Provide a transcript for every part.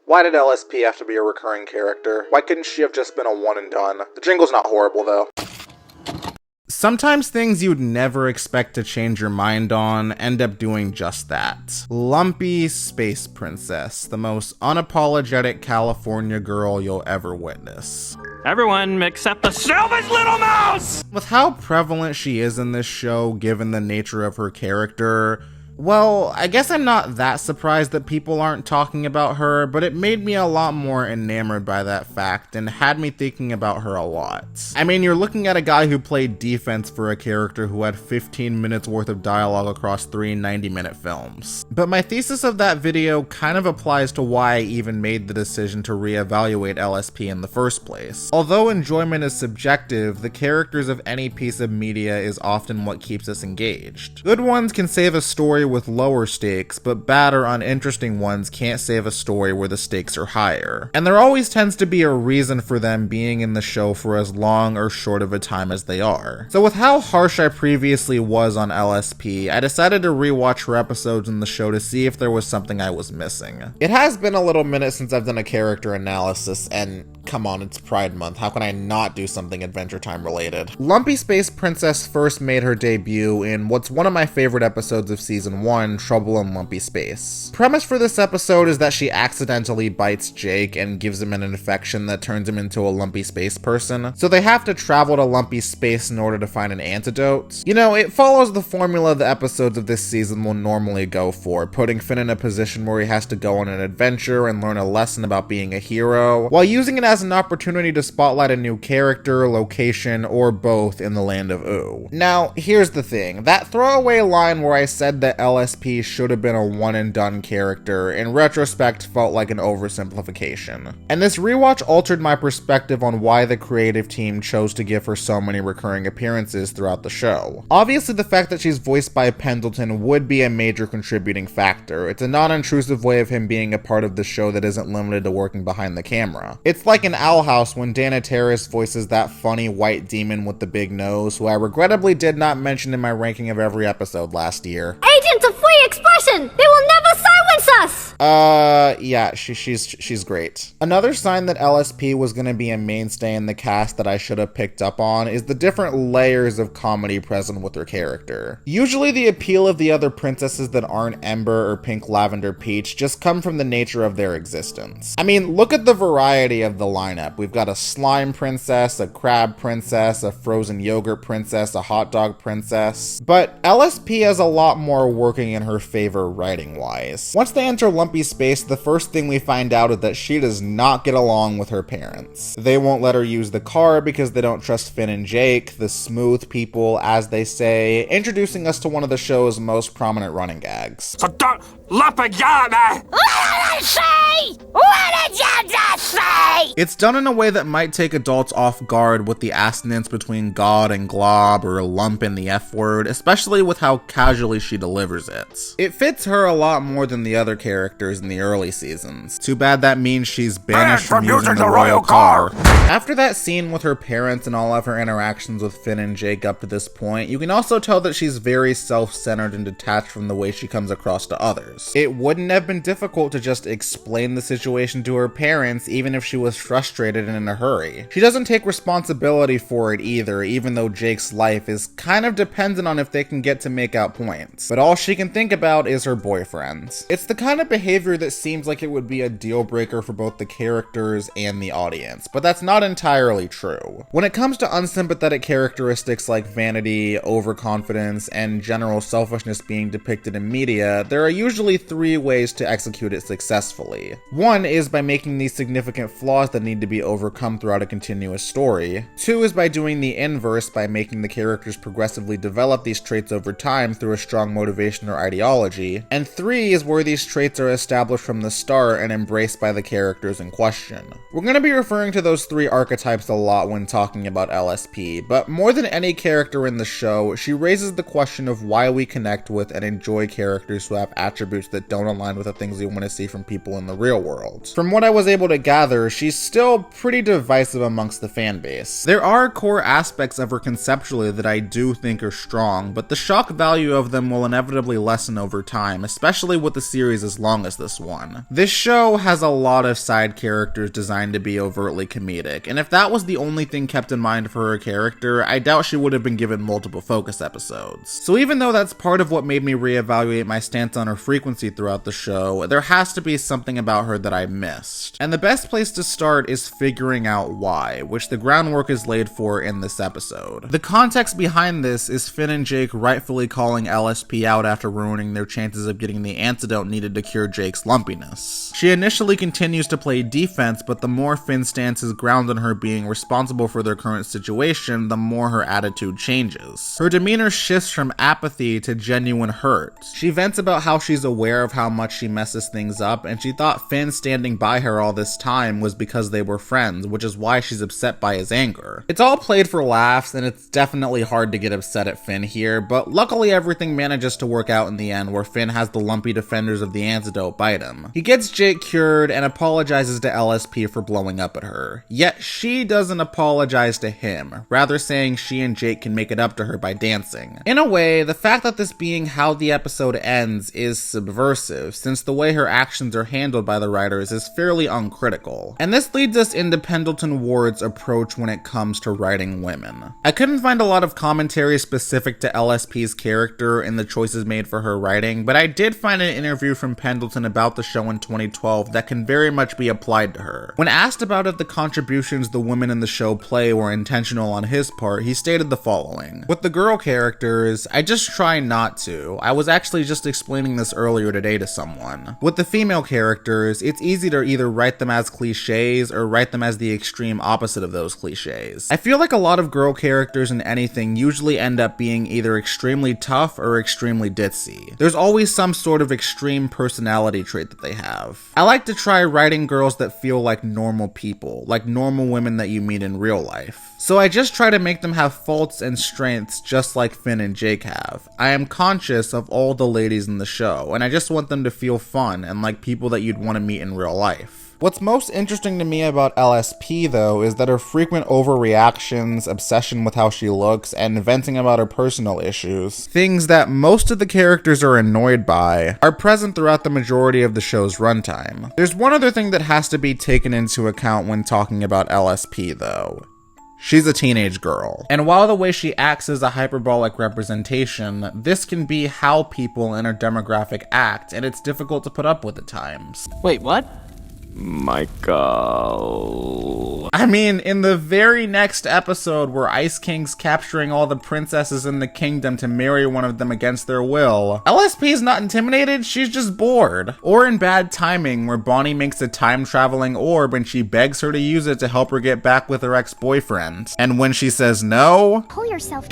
Why did LSP have to be a recurring character? Why couldn't she have just been a one and done? The jingle's not horrible though. Sometimes things you'd never expect to change your mind on end up doing just that. Lumpy Space Princess, the most unapologetic California girl you'll ever witness. Everyone except the stupid little mouse! With how prevalent she is in this show, given the nature of her character, well, I guess I'm not that surprised that people aren't talking about her, but it made me a lot more enamored by that fact and had me thinking about her a lot. I mean, you're looking at a guy who played defense for a character who had 15 minutes worth of dialogue across 3 90-minute films. But my thesis of that video kind of applies to why I even made the decision to reevaluate LSP in the first place. Although enjoyment is subjective, the characters of any piece of media is often what keeps us engaged. Good ones can save a story with lower stakes, but bad or uninteresting ones can't save a story where the stakes are higher. And there always tends to be a reason for them being in the show for as long or short of a time as they are. So with how harsh I previously was on LSP, I decided to rewatch her episodes in the show to see if there was something I was missing. It has been a little minute since I've done a character analysis, and come on, it's Pride Month, how can I not do something Adventure Time related? Lumpy Space Princess first made her debut in what's one of my favorite episodes of season 1, Trouble in Lumpy Space. Premise for this episode is that she accidentally bites Jake and gives him an infection that turns him into a lumpy space person, so they have to travel to lumpy space in order to find an antidote. You know, it follows the formula the episodes of this season will normally go for, putting Finn in a position where he has to go on an adventure and learn a lesson about being a hero, while using it as an opportunity to spotlight a new character, location, or both in the land of Ooh. Now, here's the thing. That throwaway line where I said that LSP should have been a one and done character, in retrospect felt like an oversimplification. And this rewatch altered my perspective on why the creative team chose to give her so many recurring appearances throughout the show. Obviously, the fact that she's voiced by Pendleton would be a major contributing factor. It's a non-intrusive way of him being a part of the show that isn't limited to working behind the camera. It's like in Owl House when Dana Terrace voices that funny white demon with the big nose, who I regrettably did not mention in my ranking of every episode last year. Agents of free expression! They will never silence us! Yeah, she's great. Another sign that LSP was gonna be a mainstay in the cast that I should have picked up on is the different layers of comedy present with her character. Usually the appeal of the other princesses that aren't Ember or Pink Lavender Peach just come from the nature of their existence. I mean, look at the variety of the lineup. We've got a slime princess, a crab princess, a frozen yogurt princess, a hot dog princess. But LSP has a lot more working in her favor writing-wise. Once they enter Lumpy Space, the first thing we find out is that she does not get along with her parents. They won't let her use the car because they don't trust Finn and Jake, the smooth people, as they say, introducing us to one of the show's most prominent running gags. So don't lump a yarn, man! What did I say? What did you just say? It's done in a way that might take adults off guard with the assonance between God and glob or lump and the F word, especially with how casually she delivers it. It fits her a lot more than the other characters in the early seasons. Too bad that means she's banished from using the royal car. After that scene with her parents and all of her interactions with Finn and Jake up to this point, you can also tell that she's very self-centered and detached from the way she comes across to others. It wouldn't have been difficult to just explain the situation to her parents, even if she was frustrated and in a hurry. She doesn't take responsibility for it either, even though Jake's life is kind of dependent on if they can get to make out points. But all she can think about is her boyfriend. It's the kind of behavior that seems like it would be a deal breaker for both the characters and the audience, but that's not entirely true. When it comes to unsympathetic characteristics like vanity, overconfidence, and general selfishness being depicted in media, there are usually 3 ways to execute it successfully. One is by making these significant flaws that need to be overcome throughout a continuous story. 2 is by doing the inverse, by making the characters progressively develop these traits over time through a strong motivation or ideology. And 3 is where these traits are established from the start and embraced by the characters in question. We're going to be referring to those 3 archetypes a lot when talking about LSP, but more than any character in the show, she raises the question of why we connect with and enjoy characters who have attributes that don't align with the things we want to see from people in the real world. From what I was able to gather, she's still pretty divisive amongst the fan base. There are core aspects of her conceptually that I do think are strong, but the shock value of them will inevitably lessen over time, especially with a series as long as this one. This show has a lot of side characters designed to be overtly comedic, and if that was the only thing kept in mind for her character, I doubt she would have been given multiple focus episodes. So even though that's part of what made me reevaluate my stance on her frequency throughout the show, there has to be something about her that I missed. And the best place to start is figuring out why, which the groundwork is laid for in this episode. The context behind this is Finn and Jake rightfully calling LSP out after ruining their chances of getting the antidote needed to cure Jake's lumpiness. She initially continues to play defense, but the more Finn's stance is grounded on her being responsible for their current situation, the more her attitude changes. Her demeanor shifts from apathy to genuine hurt. She vents about how she's aware of how much she messes things up, and she thought Finn standing by her all this time was because they were friends, which is why she's upset by his anger. It's all played for laughs, and it's definitely hard to get upset at Finn here, but luckily everything manages to work out in the end where Finn has the lumpy defenders of the antidote bite him. He gets Jake cured and apologizes to LSP for blowing up at her. Yet she doesn't apologize to him, rather saying she and Jake can make it up to her by dancing. In a way, the fact that this being how the episode ends is subversive, since the way her actions are handled by the writers is fairly uncritical. And this leads us into Pendleton Ward's approach when it comes to writing women. I couldn't find a lot of commentary specific to LSP's character and the choices made for her writing, but I did find an interview from Pendleton about the show in 2012 that can very much be applied to her. When asked about if the contributions the women in the show play were intentional on his part, he stated the following: "With the girl characters, I just try not to. I was actually just explaining this earlier today to someone. With the female characters, it's easy to either write them as cliches or write them as the extreme opposite of those cliches. I feel like a lot of girl characters in anything usually end up being either extremely tough or extremely ditzy. There's always some sort of extreme personality trait that they have. I like to try writing girls that feel like normal people, like normal women that you meet in real life. So I just try to make them have faults and strengths just like Finn and Jake have. I am conscious of all the ladies in the show, and I just want them to feel fun and like people that you'd want to meet in real life." What's most interesting to me about LSP, though, is that her frequent overreactions, obsession with how she looks, and venting about her personal issues, things that most of the characters are annoyed by, are present throughout the majority of the show's runtime. There's one other thing that has to be taken into account when talking about LSP, though. She's a teenage girl. And while the way she acts is a hyperbolic representation, this can be how people in her demographic act, and it's difficult to put up with at times. Wait, what? Michael. I mean, in the very next episode where Ice King's capturing all the princesses in the kingdom to marry one of them against their will, LSP's not intimidated, she's just bored. Or in Bad Timing, where Bonnie makes a time-traveling orb and she begs her to use it to help her get back with her ex-boyfriend. And when she says no... Pull yourself.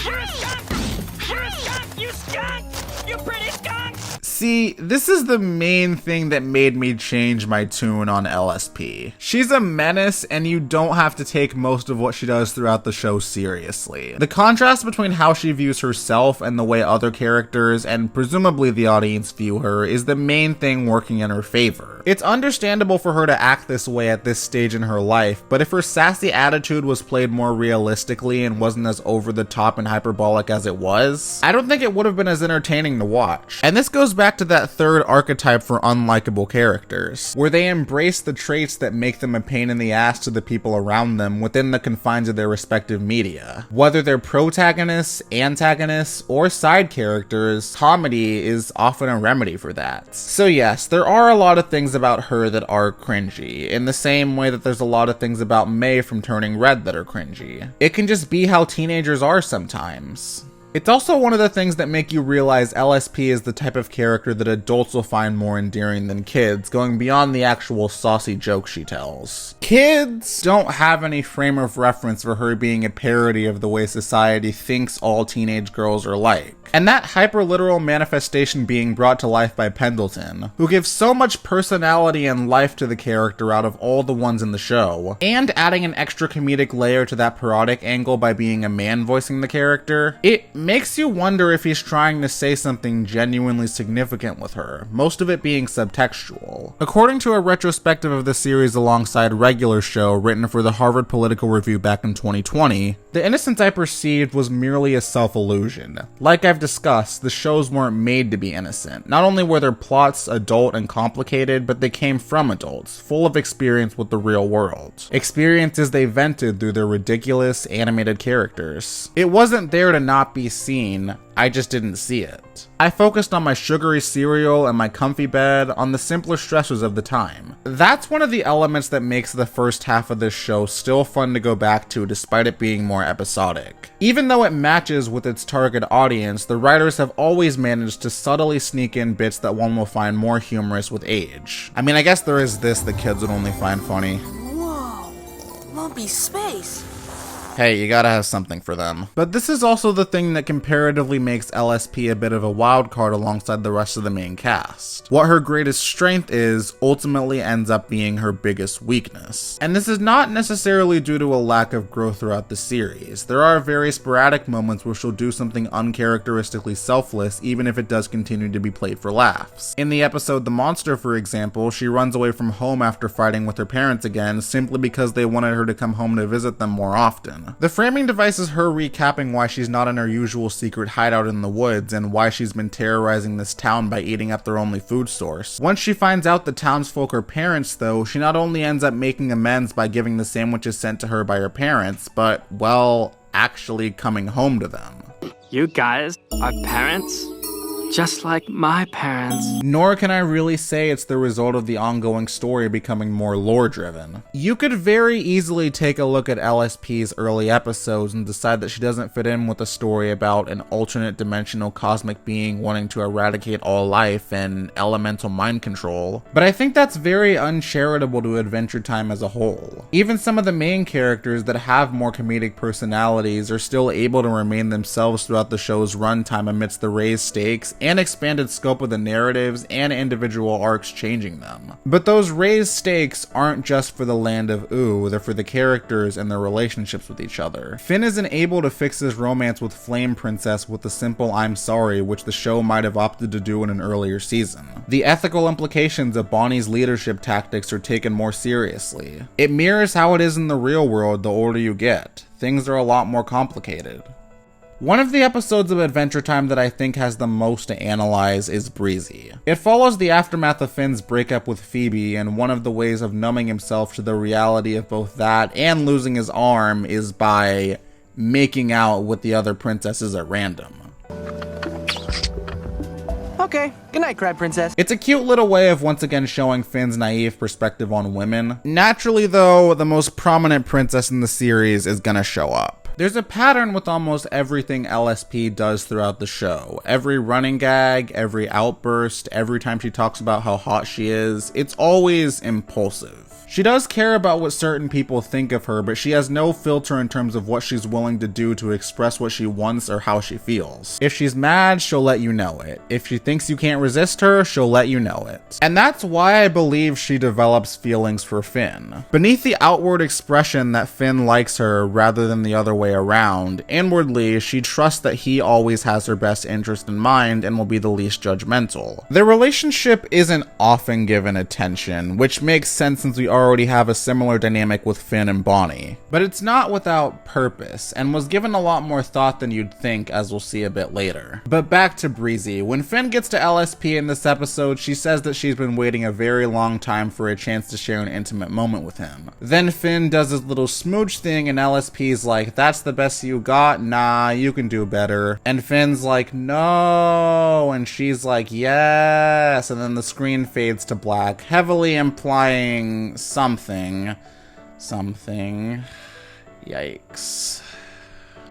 You skunk! You pretty skunk! See, this is the main thing that made me change my tune on LSP. She's a menace, and you don't have to take most of what she does throughout the show seriously. The contrast between how she views herself and the way other characters, and presumably the audience, view her is the main thing working in her favor. It's understandable for her to act this way at this stage in her life, but if her sassy attitude was played more realistically and wasn't as over the top and hyperbolic as it was, I don't think it would have been as entertaining to watch. And this goes back to that third archetype for unlikable characters, where they embrace the traits that make them a pain in the ass to the people around them within the confines of their respective media. Whether they're protagonists, antagonists, or side characters, comedy is often a remedy for that. So yes, there are a lot of things about her that are cringy, in the same way that there's a lot of things about May from Turning Red that are cringy. It can just be how teenagers are sometimes. It's also one of the things that make you realize LSP is the type of character that adults will find more endearing than kids, going beyond the actual saucy jokes she tells. Kids don't have any frame of reference for her being a parody of the way society thinks all teenage girls are like. And that hyper-literal manifestation being brought to life by Pendleton, who gives so much personality and life to the character out of all the ones in the show, and adding an extra comedic layer to that parodic angle by being a man voicing the character, it makes you wonder if he's trying to say something genuinely significant with her, most of it being subtextual. According to a retrospective of the series alongside Regular Show written for the Harvard Political Review back in 2020, the innocence I perceived was merely a self-illusion. Like I've discussed, the shows weren't made to be innocent. Not only were their plots adult and complicated, but they came from adults, full of experience with the real world. Experiences they vented through their ridiculous, animated characters. It wasn't there to not be seen, I just didn't see it. I focused on my sugary cereal and my comfy bed, on the simpler stressors of the time. That's one of the elements that makes the first half of this show still fun to go back to despite it being more episodic. Even though it matches with its target audience, the writers have always managed to subtly sneak in bits that one will find more humorous with age. I mean, I guess there is this the kids would only find funny. Whoa, Lumpy space. Hey, you gotta have something for them. But this is also the thing that comparatively makes LSP a bit of a wild card alongside the rest of the main cast. What her greatest strength is ultimately ends up being her biggest weakness. And this is not necessarily due to a lack of growth throughout the series. There are very sporadic moments where she'll do something uncharacteristically selfless, even if it does continue to be played for laughs. In the episode The Monster, for example, she runs away from home after fighting with her parents again, simply because they wanted her to come home to visit them more often. The framing device is her recapping why she's not in her usual secret hideout in the woods and why she's been terrorizing this town by eating up their only food source. Once she finds out the townsfolk are parents though, she not only ends up making amends by giving the sandwiches sent to her by her parents, but, well, actually coming home to them. You guys are parents? Just like my parents. Nor can I really say it's the result of the ongoing story becoming more lore-driven. You could very easily take a look at LSP's early episodes and decide that she doesn't fit in with a story about an alternate dimensional cosmic being wanting to eradicate all life and elemental mind control, but I think that's very uncharitable to Adventure Time as a whole. Even some of the main characters that have more comedic personalities are still able to remain themselves throughout the show's runtime amidst the raised stakes and expanded scope of the narratives and individual arcs changing them. But those raised stakes aren't just for the land of ooh, they're for the characters and their relationships with each other. Finn isn't able to fix his romance with Flame Princess with the simple I'm sorry, which the show might have opted to do in an earlier season. The ethical implications of Bonnie's leadership tactics are taken more seriously. It mirrors how it is in the real world the older you get. Things are a lot more complicated. One of the episodes of Adventure Time that I think has the most to analyze is Breezy. It follows the aftermath of Finn's breakup with Phoebe, and one of the ways of numbing himself to the reality of both that and losing his arm is by making out with the other princesses at random. Okay, good night, Crab Princess. It's a cute little way of once again showing Finn's naive perspective on women. Naturally though, the most prominent princess in the series is gonna show up. There's a pattern with almost everything LSP does throughout the show. Every running gag, every outburst, every time she talks about how hot she is, it's always impulsive. She does care about what certain people think of her, but she has no filter in terms of what she's willing to do to express what she wants or how she feels. If she's mad, she'll let you know it. If she thinks you can't resist her, she'll let you know it. And that's why I believe she develops feelings for Finn. Beneath the outward expression that Finn likes her rather than the other way around, inwardly, she trusts that he always has her best interest in mind and will be the least judgmental. Their relationship isn't often given attention, which makes sense since we already have a similar dynamic with Finn and Bonnie. But it's not without purpose, and was given a lot more thought than you'd think, as we'll see a bit later. But back to Breezy. When Finn gets to LSP in this episode, she says that she's been waiting a very long time for a chance to share an intimate moment with him. Then Finn does his little smooch thing, and LSP's like, that's the best you got? Nah, you can do better. And Finn's like, no, and she's like, yes, and then the screen fades to black, heavily implying something. Yikes.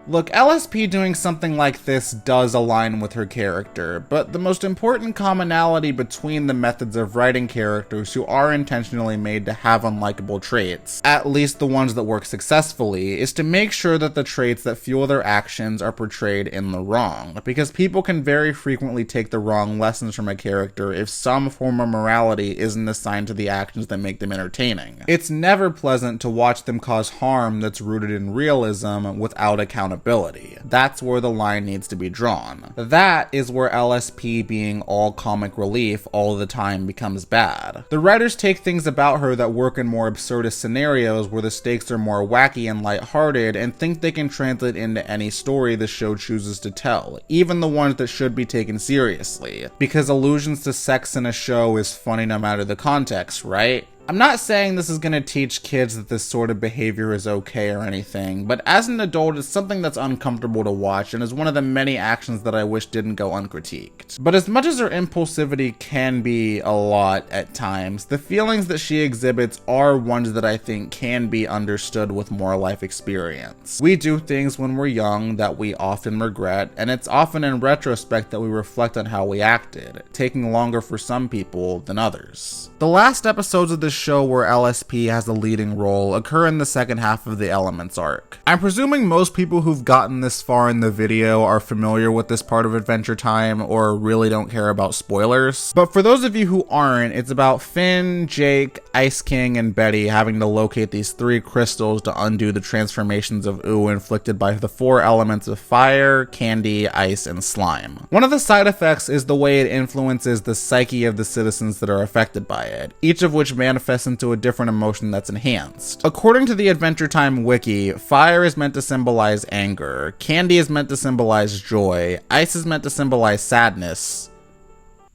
Look, LSP doing something like this does align with her character, but the most important commonality between the methods of writing characters who are intentionally made to have unlikable traits, at least the ones that work successfully, is to make sure that the traits that fuel their actions are portrayed in the wrong, because people can very frequently take the wrong lessons from a character if some form of morality isn't assigned to the actions that make them entertaining. It's never pleasant to watch them cause harm that's rooted in realism without accountability. ability. That's where the line needs to be drawn. That is where LSP being all comic relief all the time becomes bad. The writers take things about her that work in more absurdist scenarios where the stakes are more wacky and lighthearted and think they can translate into any story the show chooses to tell, even the ones that should be taken seriously, because allusions to sex in a show is funny no matter the context, right? I'm not saying this is going to teach kids that this sort of behavior is okay or anything, but as an adult, it's something that's uncomfortable to watch and is one of the many actions that I wish didn't go uncritiqued. But as much as her impulsivity can be a lot at times, the feelings that she exhibits are ones that I think can be understood with more life experience. We do things when we're young that we often regret, and it's often in retrospect that we reflect on how we acted, taking longer for some people than others. The last episodes of this show where LSP has a leading role occur in the second half of the Elements arc. I'm presuming most people who've gotten this far in the video are familiar with this part of Adventure Time or really don't care about spoilers. But for those of you who aren't, it's about Finn, Jake, Ice King, and Betty having to locate these 3 crystals to undo the transformations of Oo inflicted by the 4 elements of fire, candy, ice, and slime. One of the side effects is the way it influences the psyche of the citizens that are affected by it, each of which manifests into a different emotion that's enhanced. According to the Adventure Time wiki, fire is meant to symbolize anger, candy is meant to symbolize joy, ice is meant to symbolize sadness.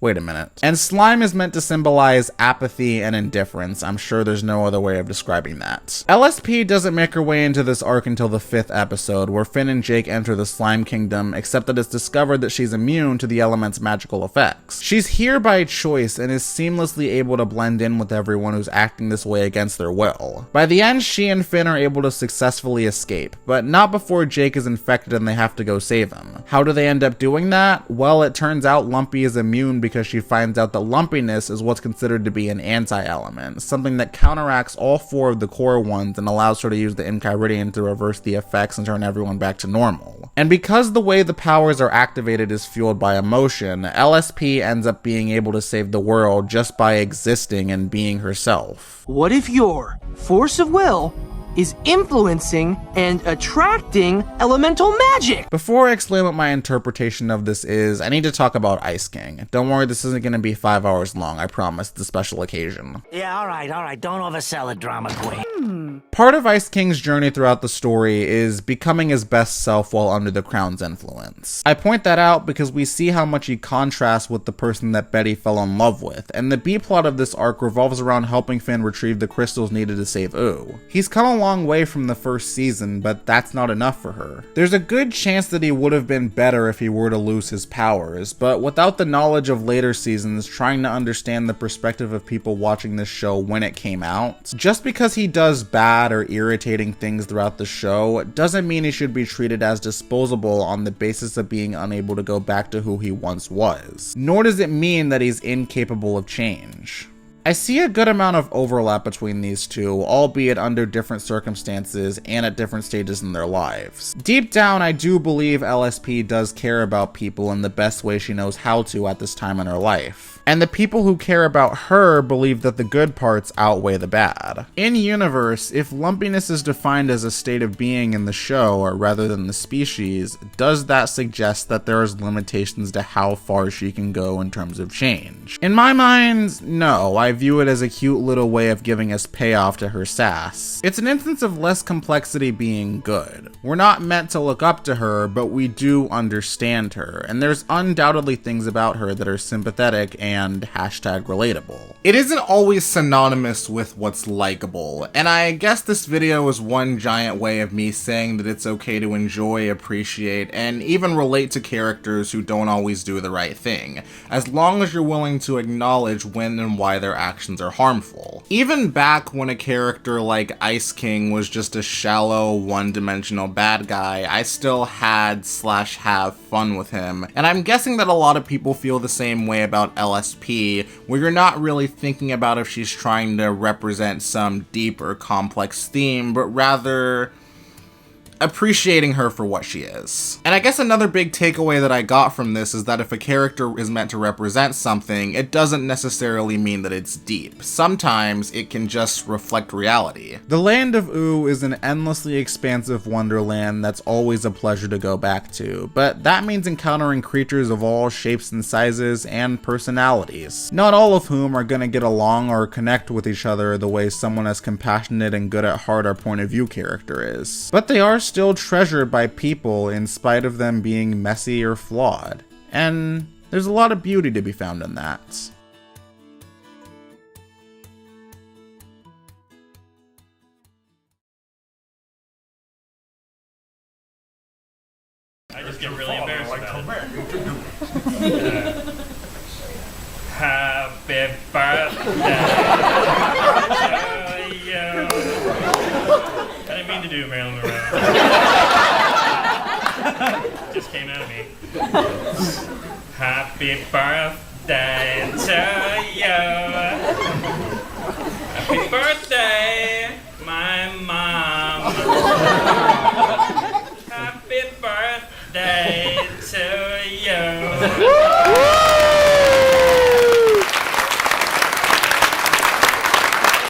Wait a minute. And slime is meant to symbolize apathy and indifference. I'm sure there's no other way of describing that. LSP doesn't make her way into this arc until the 5th episode, where Finn and Jake enter the Slime Kingdom, except that it's discovered that she's immune to the element's magical effects. She's here by choice and is seamlessly able to blend in with everyone who's acting this way against their will. By the end, she and Finn are able to successfully escape, but not before Jake is infected and they have to go save him. How do they end up doing that? Well, it turns out Lumpy is immune because she finds out that lumpiness is what's considered to be an anti-element, something that counteracts all 4 of the core ones and allows her to use the Enchiridion to reverse the effects and turn everyone back to normal. And because the way the powers are activated is fueled by emotion, LSP ends up being able to save the world just by existing and being herself. What if your force of will is influencing and attracting elemental magic? Before I explain what my interpretation of this is, I need to talk about Ice King. Don't worry, this isn't going to be 5 hours long, I promise. It's a special occasion. Yeah, all right. Don't oversell it, drama queen. Part of Ice King's journey throughout the story is becoming his best self while under the Crown's influence. I point that out because we see how much he contrasts with the person that Betty fell in love with, and the B-plot of this arc revolves around helping Finn retrieve the crystals needed to save Oo. He's come a long way from the first season, but that's not enough for her. There's a good chance that he would have been better if he were to lose his powers, but without the knowledge of later seasons, trying to understand the perspective of people watching this show when it came out, just because he does bad or irritating things throughout the show doesn't mean he should be treated as disposable on the basis of being unable to go back to who he once was. Nor does it mean that he's incapable of change. I see a good amount of overlap between these two, albeit under different circumstances and at different stages in their lives. Deep down, I do believe LSP does care about people in the best way she knows how to at this time in her life. And the people who care about her believe that the good parts outweigh the bad. In universe, if lumpiness is defined as a state of being in the show, or rather than the species, does that suggest that there is limitations to how far she can go in terms of change? In my mind, no. I view it as a cute little way of giving us payoff to her sass. It's an instance of less complexity being good. We're not meant to look up to her, but we do understand her, and there's undoubtedly things about her that are sympathetic and #relatable. It isn't always synonymous with what's likable, and I guess this video is one giant way of me saying that it's okay to enjoy, appreciate, and even relate to characters who don't always do the right thing, as long as you're willing to acknowledge when and why their actions are harmful. Even back when a character like Ice King was just a shallow, one-dimensional bad guy, I still had/have fun with him, and I'm guessing that a lot of people feel the same way about LSP, where you're not really thinking about if she's trying to represent some deep or complex theme, but rather appreciating her for what she is. And I guess another big takeaway that I got from this is that if a character is meant to represent something, it doesn't necessarily mean that it's deep. Sometimes it can just reflect reality. The Land of Ooh is an endlessly expansive wonderland that's always a pleasure to go back to, but that means encountering creatures of all shapes and sizes and personalities, not all of whom are gonna get along or connect with each other the way someone as compassionate and good at heart or point of view character is. But they are still treasured by people in spite of them being messy or flawed, and there's a lot of beauty to be found in that. I just get really embarrassed about it. Happy birthday to you. I didn't mean to do Marilyn Monroe. Just came out of me. Happy birthday to you. Happy birthday, my mom.